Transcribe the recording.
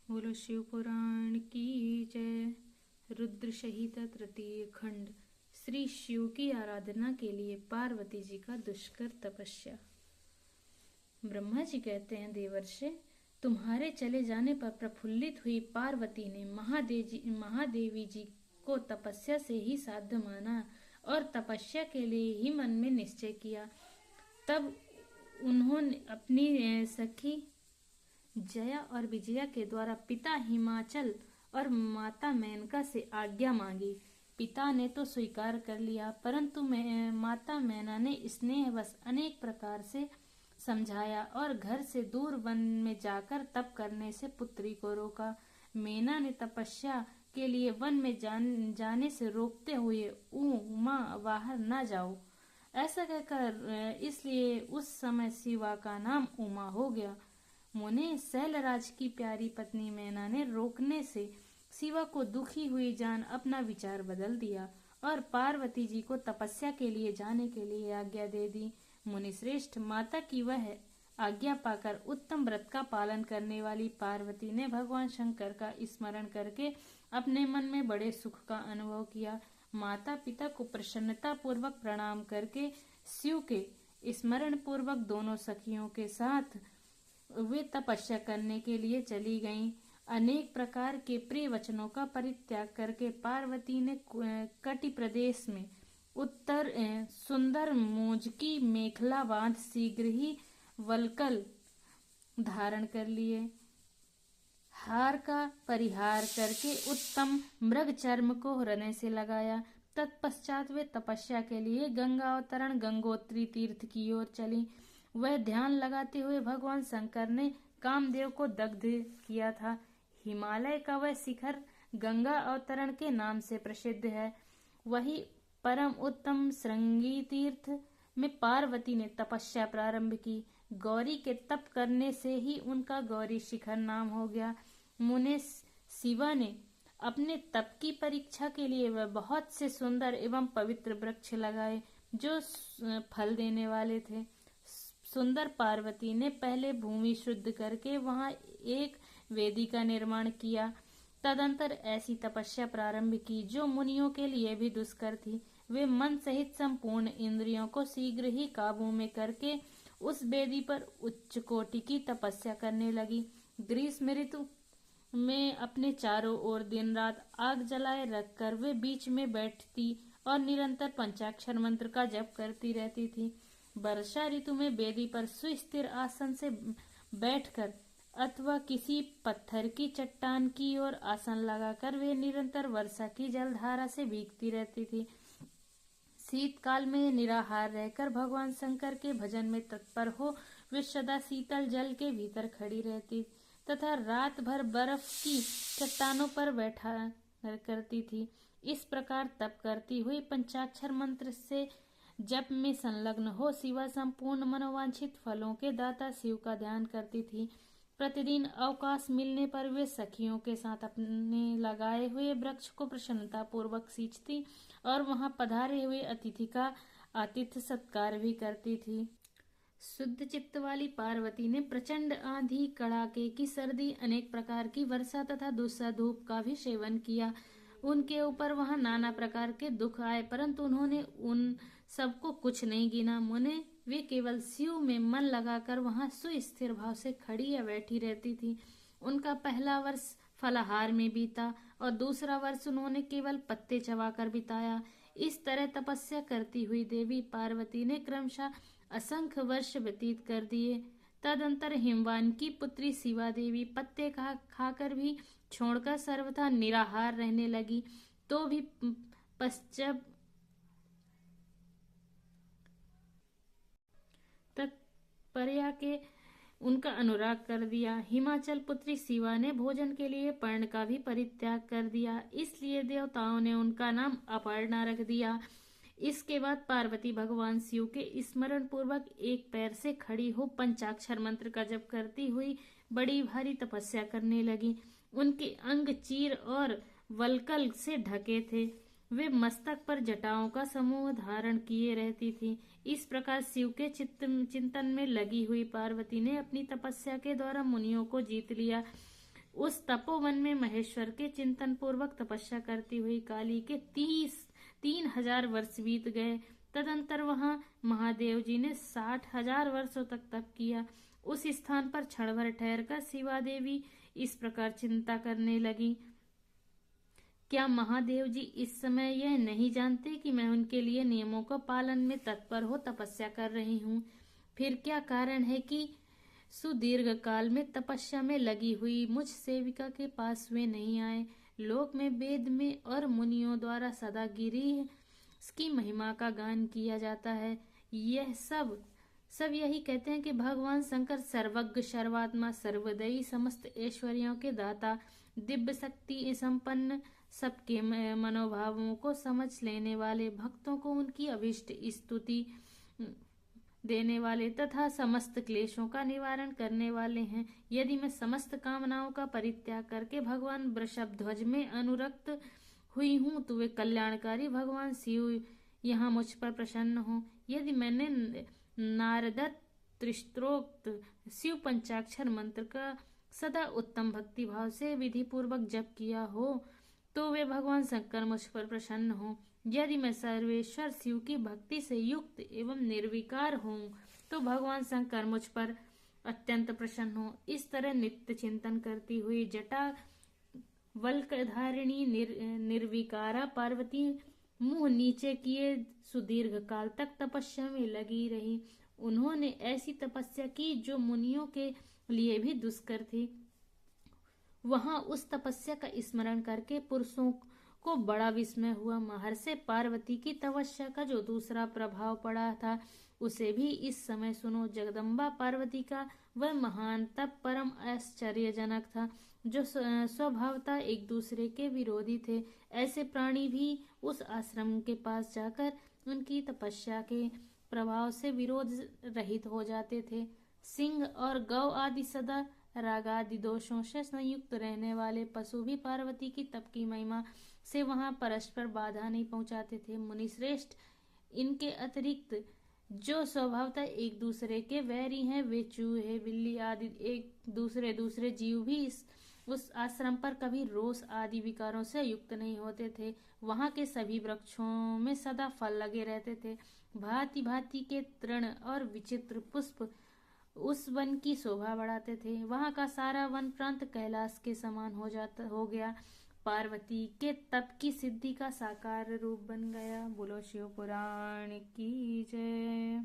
बोलो शिव पुराण की जय। रुद्र सहित तृतीय खंड। श्री शिव की आराधना के लिए पार्वती जी का दुष्कर तपस्या। ब्रह्मा जी कहते हैं, देवर्षि, तुम्हारे चले जाने पर प्रफुल्लित हुई पार्वती ने महादेवी जी को तपस्या से ही साध्य माना और तपस्या के लिए ही मन में निश्चय किया। तब उन्होंने अपनी सखी जया और विजया के द्वारा पिता हिमाचल और माता मेनका से आज्ञा मांगी। पिता ने तो स्वीकार कर लिया, परंतु माता मैना ने स्नेहवश अनेक प्रकार से समझाया और घर से दूर वन में जाकर तप करने से पुत्री को रोका। मैना ने तपस्या के लिए वन में जाने से रोकते हुए उमा बाहर न जाओ ऐसा कहकर, इसलिए उस समय शिवा का नाम उमा हो गया। मुने शैलराज की प्यारी पत्नी मैना ने रोकने से शिवा को दुखी हुई जान अपना विचार बदल दिया और पार्वती जी को तपस्या के लिए जाने के लिए आज्ञा दे दी। मुनिश्रेष्ठ, माता की वह आज्ञा पाकर उत्तम व्रत का पालन करने वाली पार्वती ने भगवान शंकर का स्मरण करके अपने मन में बड़े सुख का अनुभव किया। माता पिता को प्रसन्नता पूर्वक प्रणाम करके शिव के स्मरण पूर्वक दोनों सखियों के साथ वे तपस्या करने के लिए चली गईं। अनेक प्रकार के प्रिय वचनों का परित्याग करके पार्वती ने कटि प्रदेश में उत्तर सुंदर मूंज की मेखला बांध शीघ्र ही वल्कल धारण कर लिए। हार का परिहार करके उत्तम मृग चर्म को हृदय से लगाया। तत्पश्चात वे तपस्या के लिए गंगा अवतरण गंगोत्री तीर्थ की ओर चली। वह ध्यान लगाते हुए भगवान शंकर ने कामदेव को दग्ध किया था। हिमालय का वह शिखर गंगा अवतरण के नाम से प्रसिद्ध है। वही परम उत्तम श्रृंगी तीर्थ में पार्वती ने तपस्या प्रारंभ की। गौरी के तप करने से ही उनका गौरी शिखर नाम हो गया। मुने शिवा ने अपने तप की परीक्षा के लिए वह बहुत से सुंदर एवं पवित्र वृक्ष लगाए जो फल देने वाले थे। सुंदर पार्वती ने पहले भूमि शुद्ध करके वहां एक वेदी का निर्माण किया। तदंतर ऐसी तपस्या प्रारंभ की जो मुनियों के लिए भी दुष्कर थी। वे मन सहित संपूर्ण इंद्रियों को शीघ्र ही काबू में करके उस वेदी पर उच्च कोटि की तपस्या करने लगी। ग्रीष्म ऋतु में अपने चारों ओर दिन रात आग जलाए रखकर वे बीच में बैठती और निरंतर पंचाक्षर मंत्र का जप करती रहती थी। वर्षा ऋतु में वेदी पर सुस्थिर आसन से बैठकर अथवा किसी पत्थर की चट्टान की ओर आसन लगाकर वे निरंतर वर्षा की जलधारा से भीगती रहती थी। शीतकाल में निराहार रहकर भगवान शंकर के भजन में तत्पर हो वे सदा शीतल जल के भीतर खड़ी रहती तथा रात भर बर्फ की चट्टानों पर बैठा करती थी। इस प्रकार तप करती हुई पंचाक्षर मंत्र से जप में संलग्न हो शिवा संपूर्ण मनोवांछित फलों के दाता शिव का ध्यान करती थी। प्रतिदिन अवकाश मिलने पर वे सखियों के साथ अपने लगाए हुए वृक्ष को प्रसन्नता पूर्वक सींचती और वहां पधारे हुए अतिथि का आतिथ्य सत्कार भी करती थी। शुद्ध चित्त वाली पार्वती ने प्रचंड आंधी, कड़ाके की सर्दी, अनेक प्रकार की वर्षा तथा दूसरा धूप का भी सेवन किया। उनके ऊपर वहां नाना प्रकार के दुख आए, परंतु उन्होंने उन सबको कुछ नहीं गिना। मुने वे केवल शिव में मन लगाकर वहां सुस्थिर भाव से खड़ी या बैठी रहती थी। उनका पहला वर्ष फलाहार में बीता और दूसरा वर्ष उन्होंने केवल पत्ते चबाकर बिताया। इस तरह तपस्या करती हुई देवी पार्वती ने क्रमशः असंख्य वर्ष व्यतीत कर दिए। तदंतर हिमवान की पुत्री शिवा देवी पत्ते खाकर भी छोड़कर सर्वथा निराहार रहने लगी। तो भी पश्चात तत्पर्या के उनका अनुराग कर दिया। हिमाचल पुत्री शिवा ने भोजन के लिए पर्ण का भी परित्याग कर दिया, इसलिए देवताओं ने उनका नाम अपर्णा रख दिया। इसके बाद पार्वती भगवान शिव के स्मरण पूर्वक एक पैर से खड़ी हो पंचाक्षर मंत्र का जप करती हुई बड़ी भारी तपस्या करने लगी। उनके अंग चीर और वल्कल से ढके थे। वे मस्तक पर जटाओं का समूह धारण किए रहती थी। इस प्रकार शिव के चिंतन में लगी हुई पार्वती ने अपनी तपस्या के द्वारा मुनियों को जीत लिया उस तपोवन में महेश्वर के चिंतन पूर्वक तपस्या करती हुई काली के 3,000 वर्ष बीत गए। तदंतर वहां महादेव जी ने 60,000 वर्षों तक तप किया। उस स्थान पर क्षण भर ठहरकर शिवा देवी इस प्रकार चिंता करने लगी, क्या महादेव जी इस समय यह नहीं जानते कि मैं उनके लिए नियमों को पालन में तत्पर हो तपस्या कर रही हूँ? फिर क्या कारण है कि सुदीर्घ काल में तपस्या में लगी हुई मुझ सेविका के पास वे नहीं आए? लोक में वेद में और मुनियों द्वारा सदा गिरी की महिमा का गान किया जाता है। यह सब यही कहते हैं कि भगवान शंकर सर्वज्ञ, सर्वात्मा, सर्वदयी, समस्त ऐश्वर्यों के दाता, दिव्य शक्ति संपन्न, सबके मनोभावों को समझ लेने वाले, भक्तों को उनकी अभीष्ट स्तुति देने वाले तथा समस्त क्लेशों का निवारण करने वाले हैं। यदि मैं समस्त कामनाओं का परित्याग करके भगवान वृषभध्वज में अनुरक्त हुई हूँ तो वे कल्याणकारी भगवान शिव यहाँ मुझ पर प्रसन्न हो। यदि मैंने नारदत्त त्रिस्तोक्त शिव पंचाक्षर मंत्र का सदा उत्तम भक्ति भाव से विधि पूर्वक जप किया हो तो वे भगवान शंकर मुझ पर प्रसन्न हो। यदि मैं सर्वेश्वर शिव की भक्ति से युक्त एवं निर्विकार हूँ तो भगवान शंकर मुझ पर अत्यंत प्रसन्न हो। इस तरह नित्य चिंतन करती हुई जटा वल्कधारिणी निर्विकारा पार्वती मुंह नीचे किए सुदीर्घ काल तक तपस्या में लगी रही। उन्होंने ऐसी तपस्या की जो मुनियों के लिए भी दुष्कर थी। वहां उस तपस्या का स्मरण करके पुरुषों को बड़ा विस्मय हुआ। महर्षि पार्वती की तपस्या का जो दूसरा प्रभाव पड़ा था उसे भी इस समय सुनो। जगदम्बा पार्वती का वह महान तप परम आश्चर्यजनक था जो स्वभावतः एक दूसरे के विरोधी थे। ऐसे प्राणी भी उस आश्रम के पास जाकर उनकी तपस्या के प्रभाव से विरोध रहित हो जाते थे। सिंह और गौ आदि सदा रागादि दोषों से संयुक्त रहने वाले पशु भी पार्वती की तप की महिमा से वहां परस्पर बाधा नहीं पहुंचाते थे। मुनिश्रेष्ठ, इनके अतिरिक्त जो स्वभावतः एक दूसरे के वैरी हैं वे चूहे, बिल्ली आदि एक दूसरे जीव भी उस आश्रम पर कभी रोष आदि विकारों से युक्त नहीं होते थे। वहां के सभी वृक्षों में सदा फल लगे रहते थे। भांति भांति के तृण और विचित्र पुष्प उस वन की शोभा बढ़ाते थे। वहां का सारा वन प्रांत कैलाश के समान हो गया। पार्वती के तप की सिद्धि का साकार रूप बन गया। बोलो शिव पुराण की जय।